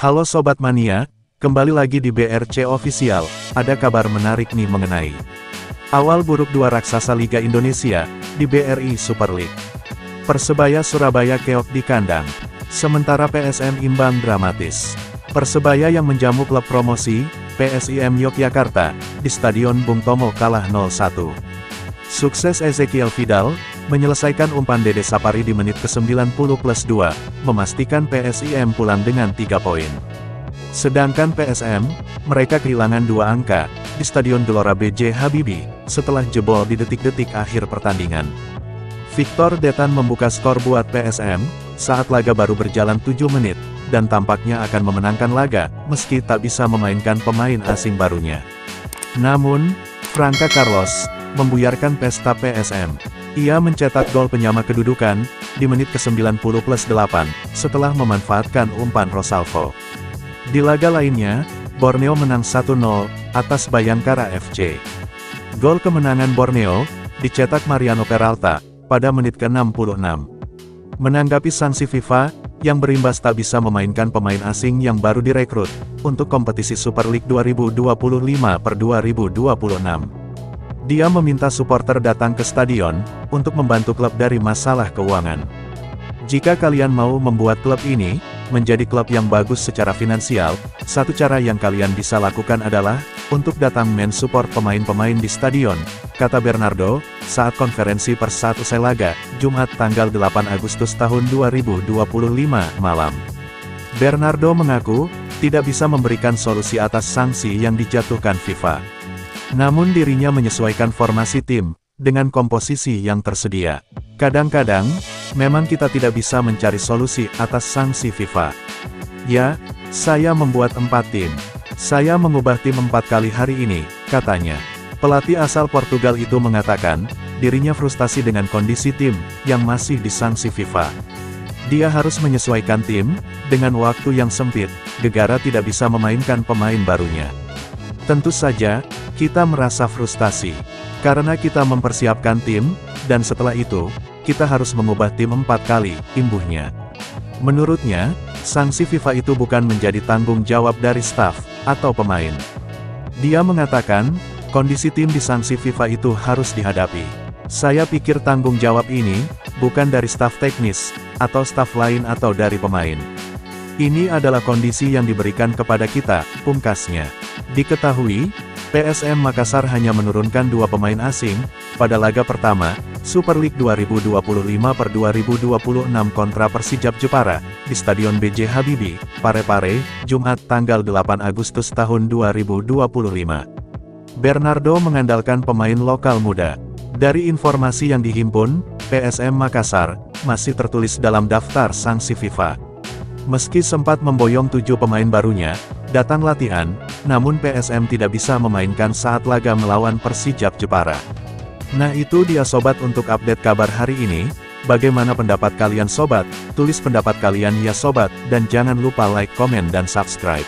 Halo Sobat Mania, kembali lagi di BRC Official. Ada kabar menarik nih mengenai awal buruk dua raksasa Liga Indonesia, di BRI Super League. Persebaya Surabaya keok di kandang, sementara PSM imbang dramatis. Persebaya yang menjamu klub promosi, PSIM Yogyakarta, di Stadion Bung Tomo kalah 0-1. Sukses Ezekiel Vidal, menyelesaikan umpan Dede Sapari di menit ke-90+2, memastikan PSIM pulang dengan 3 poin. Sedangkan PSM, mereka kehilangan 2 angka, di Stadion Gelora B.J. Habibie, setelah jebol di detik-detik akhir pertandingan. Victor Detan membuka skor buat PSM, saat laga baru berjalan 7 menit, dan tampaknya akan memenangkan laga, meski tak bisa memainkan pemain asing barunya. Namun, Franca Carlos, membuyarkan pesta PSM. Ia mencetak gol penyama kedudukan, di menit ke-90+8, setelah memanfaatkan umpan Rosalvo. Di laga lainnya, Borneo menang 1-0, atas Bayangkara FC. Gol kemenangan Borneo, dicetak Mariano Peralta, pada menit ke-66. Menanggapi sanksi FIFA, yang berimbas tak bisa memainkan pemain asing yang baru direkrut, untuk kompetisi Super League 2025/2026. Dia meminta supporter datang ke stadion, untuk membantu klub dari masalah keuangan. Jika kalian mau membuat klub ini, menjadi klub yang bagus secara finansial, satu cara yang kalian bisa lakukan adalah, untuk datang men-support pemain-pemain di stadion, kata Bernardo, saat konferensi pers saat usai laga, Jumat tanggal 8 Agustus tahun 2025 malam. Bernardo mengaku, tidak bisa memberikan solusi atas sanksi yang dijatuhkan FIFA. Namun dirinya menyesuaikan formasi tim, dengan komposisi yang tersedia. Kadang-kadang, memang kita tidak bisa mencari solusi atas sanksi FIFA. Ya, saya membuat 4 tim. Saya mengubah tim 4 kali hari ini, katanya. Pelatih asal Portugal itu mengatakan, dirinya frustasi dengan kondisi tim, yang masih disanksi FIFA. Dia harus menyesuaikan tim, dengan waktu yang sempit, gegara tidak bisa memainkan pemain barunya. Tentu saja, kita merasa frustasi, karena kita mempersiapkan tim, dan setelah itu, kita harus mengubah tim 4 kali, imbuhnya. Menurutnya, sanksi FIFA itu bukan menjadi tanggung jawab dari staf, atau pemain. Dia mengatakan, kondisi tim di sanksi FIFA itu harus dihadapi. Saya pikir tanggung jawab ini, bukan dari staf teknis, atau staf lain atau dari pemain. Ini adalah kondisi yang diberikan kepada kita, pungkasnya. Diketahui, PSM Makassar hanya menurunkan 2 pemain asing, pada laga pertama, Super League 2025/2026 kontra Persijap Jepara, di Stadion B.J. Habibie, Parepare, Jumat tanggal 8 Agustus tahun 2025. Bernardo mengandalkan pemain lokal muda. Dari informasi yang dihimpun, PSM Makassar, masih tertulis dalam daftar sanksi FIFA. Meski sempat memboyong 7 pemain barunya, datang latihan, namun PSM tidak bisa memainkan saat laga melawan Persijap Jepara. Nah itu dia sobat untuk update kabar hari ini. Bagaimana pendapat kalian sobat? Tulis pendapat kalian ya sobat, dan jangan lupa like, komen dan subscribe.